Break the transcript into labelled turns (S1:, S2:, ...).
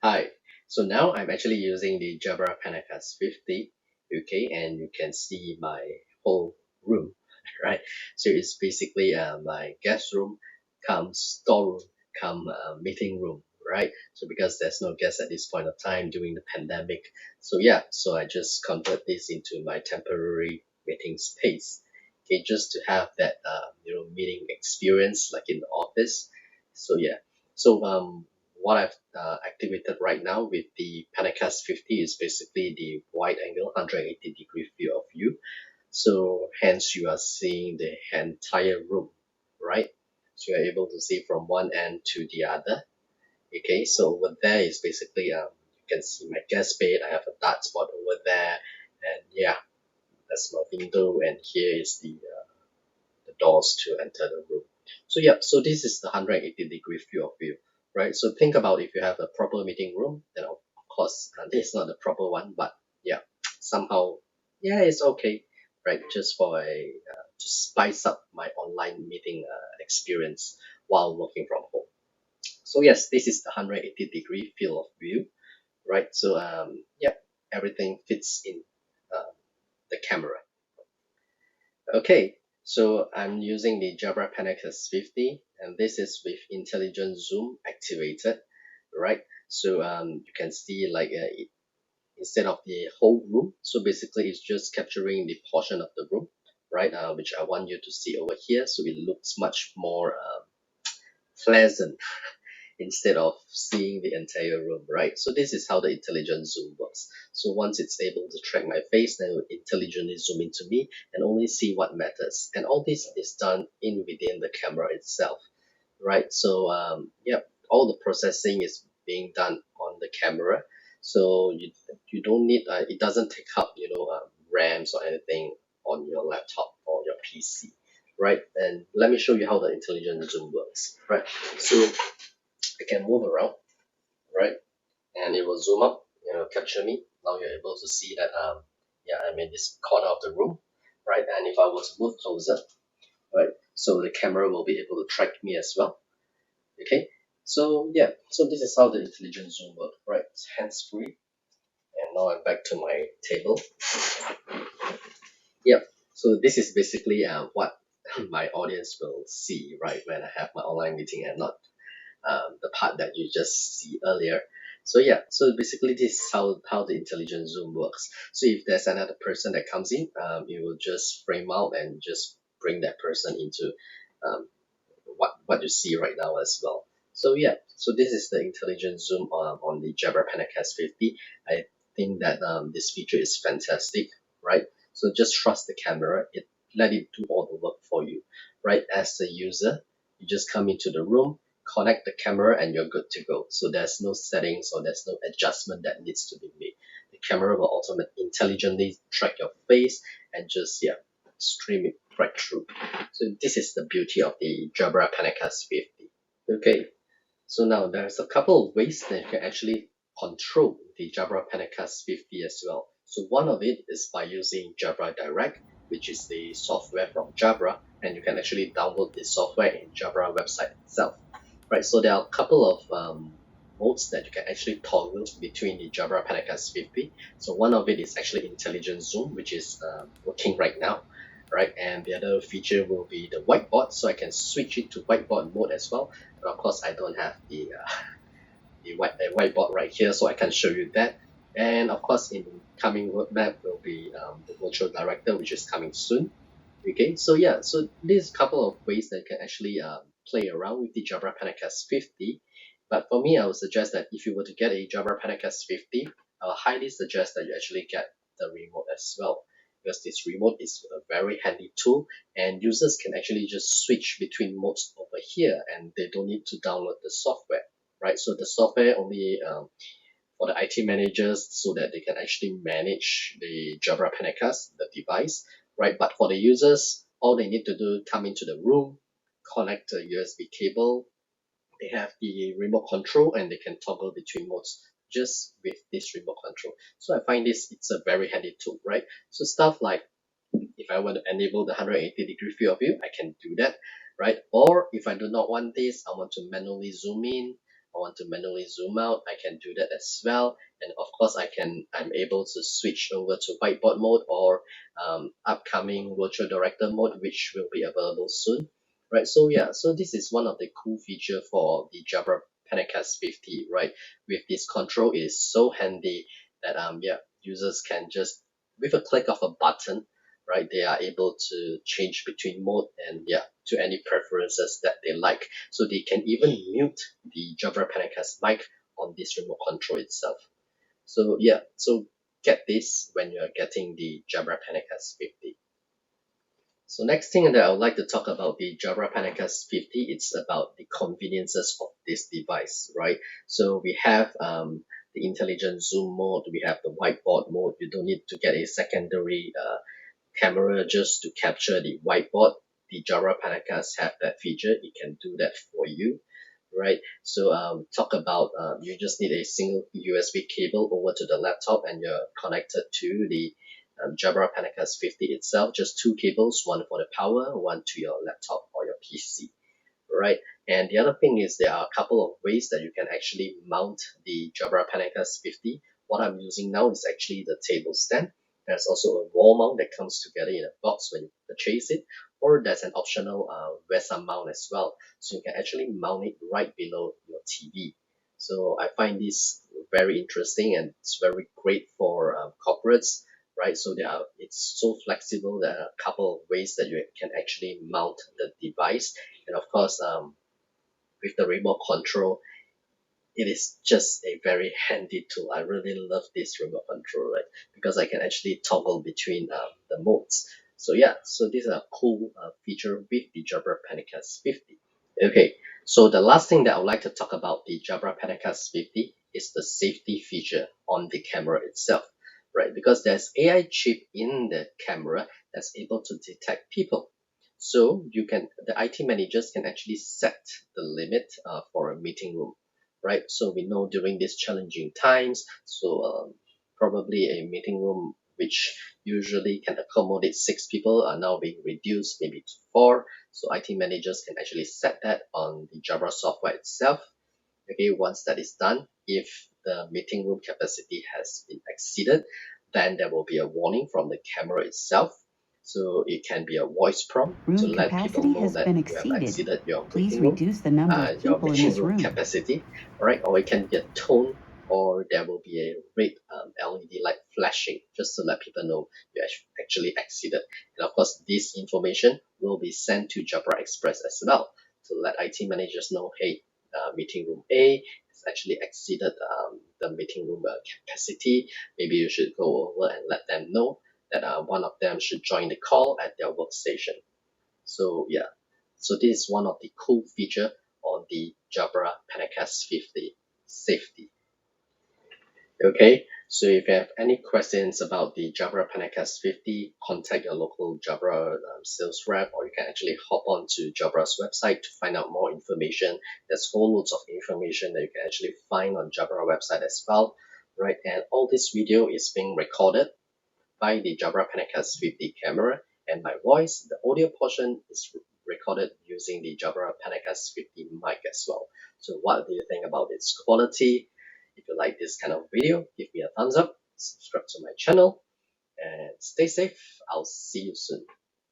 S1: Hi, so now I'm actually using the Jabra PanaCast 50, okay, and you can see my whole room, right? So it's basically my guest room, come storeroom, come meeting room, right? So because there's no guest at this point of time during the pandemic, so yeah, so I just convert this into my temporary meeting space, okay, just to have that meeting experience like in the office. So yeah, so what I've activated right now with the PanaCast 50 is basically the wide angle 180-degree field of view. So hence you are seeing the entire room, right? So you're able to see from one end to the other. Okay, so over there is basically you can see my guest bed. I have a dark spot over there, and yeah, that's my window, and here is the doors to enter the room. So yeah, so this is the 180-degree view of view, right? So think about if you have a proper meeting room, then of course this is not the proper one, but yeah, somehow yeah, it's okay, right? Just for to spice up my online meeting experience while working from home. So yes, this is the 180-degree field of view, right? So yeah, everything fits in uh, the camera. Okay, so I'm using the Jabra PanaCast 50, and this is with intelligent zoom activated, right? So you can see like instead of the whole room, so basically it's just capturing the portion of the room, right? Which I want you to see over here, so it looks much more pleasant instead of seeing the entire room, right? So this is how the intelligent zoom works. So once it's able to track my face, then it will intelligently zoom into me and only see what matters. And all this is done in within the camera itself, right? So yeah, all the processing is being done on the camera. So you don't need it doesn't take up RAMs or anything on your laptop or your PC, right? And let me show you how the intelligent zoom works, right? So I can move around, right? And it will zoom up, capture me. Now you're able to see that, yeah, I'm in this corner of the room, right? And if I were to move closer, right, so the camera will be able to track me as well, okay? So yeah, so this is how the intelligent zoom works, right? It's hands-free. And now I'm back to my table. Yep. So this is basically what my audience will see, right, when I have my online meeting and not the part that you just see earlier. So yeah, so basically this is how the intelligent zoom works. So if there's another person that comes in, it will just frame out and just bring that person into um, what you see right now as well. So yeah, so this is the intelligent zoom on the Jabra PanaCast 50. I think that this feature is fantastic, right? So just trust the camera, let it do all the work for you, right? As the user, you just come into the room, connect the camera, and you're good to go. So there's no settings or there's no adjustment that needs to be made. The camera will automatically intelligently track your face and just yeah, stream it right through. So this is the beauty of the Jabra PanaCast 50. Okay, so now there's a couple of ways that you can actually control the Jabra PanaCast 50 as well. So one of it is by using Jabra Direct, which is the software from Jabra, and you can actually download this software in Jabra website itself. Right, so there are a couple of modes that you can actually toggle between the Jabra PanaCast 50. So one of it is actually intelligent zoom, which is working right now, right? And the other feature will be the whiteboard, so I can switch it to whiteboard mode as well. But of course, I don't have the whiteboard right here, so I can't show you that. And of course, in coming roadmap will be the virtual director, which is coming soon. Okay, so yeah, so there's a couple of ways that you can actually play around with the Jabra PanaCast 50. But for me, I would suggest that if you were to get a Jabra PanaCast 50, I would highly suggest that you actually get the remote as well. Because this remote is a very handy tool and users can actually just switch between modes over here and they don't need to download the software, right? So the software only for the IT managers so that they can actually manage the Jabra PanaCast, the device, right? But for the users, all they need to do come into the room, connect a USB cable, they have the remote control and they can toggle between modes just with this remote control. So I find it's a very handy tool, right? So stuff like if I want to enable the 180-degree field of view, I can do that, right? Or if I do not want this, I want to manually zoom in, I want to manually zoom out, I can do that as well. And of course, I'm able to switch over to whiteboard mode or upcoming virtual director mode, which will be available soon, right? So yeah, so this is one of the cool feature for the Jabra PanaCast 50, right? With this control, it is so handy that yeah, users can just with a click of a button, right? They are able to change between mode and yeah, to any preferences that they like. So they can even mute the Jabra PanaCast mic on this remote control itself. So yeah, so get this when you're getting the Jabra PanaCast 50. So next thing that I would like to talk about the Jabra PanaCast 50, it's about the conveniences of this device, right? So we have the intelligent zoom mode, we have the whiteboard mode. You don't need to get a secondary camera just to capture the whiteboard. The Jabra PanaCast have that feature. It can do that for you, right? So talk about you just need a single USB cable over to the laptop and you're connected to the Jabra PanaCast 50 itself. Just two cables, one for the power, one to your laptop or your PC, right? And the other thing is there are a couple of ways that you can actually mount the Jabra PanaCast 50. What I'm using now is actually the table stand. There's also a wall mount that comes together in a box when you purchase it, or there's an optional VESA mount as well. So you can actually mount it right below your TV. So I find this very interesting and it's very great for corporates, right? So it's so flexible. There are a couple of ways that you can actually mount the device, and of course, with the remote control, it is just a very handy tool. I really love this remote control, right? Because I can actually toggle between the modes. So yeah, so this is a cool feature with the Jabra PanaCast 50. Okay, so the last thing that I would like to talk about the Jabra PanaCast 50 is the safety feature on the camera itself, right? Because there's AI chip in the camera that's able to detect people. So the IT managers can actually set the limit for a meeting room, right? So we know during these challenging times, so probably a meeting room which usually can accommodate 6 people are now being reduced maybe to 4. So IT managers can actually set that on the Jabra software itself. Okay, once that is done, if the meeting room capacity has been exceeded, then there will be a warning from the camera itself. So it can be a voice prompt to
S2: Room
S1: let people
S2: capacity
S1: know
S2: has
S1: that
S2: been
S1: you have
S2: exceeded.
S1: exceeded
S2: Please reduce the number of
S1: your
S2: people in
S1: meeting
S2: this
S1: room
S2: room.
S1: capacity, all right? Or it can be a tone, or there will be a red LED light flashing just to let people know you actually exceeded. And of course, this information will be sent to Jabra Express as well to let IT managers know, hey, meeting room A has actually exceeded the meeting room capacity. Maybe you should go over and let them know that one of them should join the call at their workstation. So yeah, so this is one of the cool feature on the Jabra PanaCast 50 safety. Okay, so if you have any questions about the Jabra PanaCast 50, contact your local Jabra sales rep, or you can actually hop on to Jabra's website to find out more information. There's whole loads of information that you can actually find on Jabra website as well, right? And all this video is being recorded by the Jabra PanaCast 50 camera, and my voice, the audio portion is recorded using the Jabra PanaCast 50 mic as well. So what do you think about its quality? If you like this kind of video, give me a thumbs up, subscribe to my channel, and stay safe. I'll see you soon.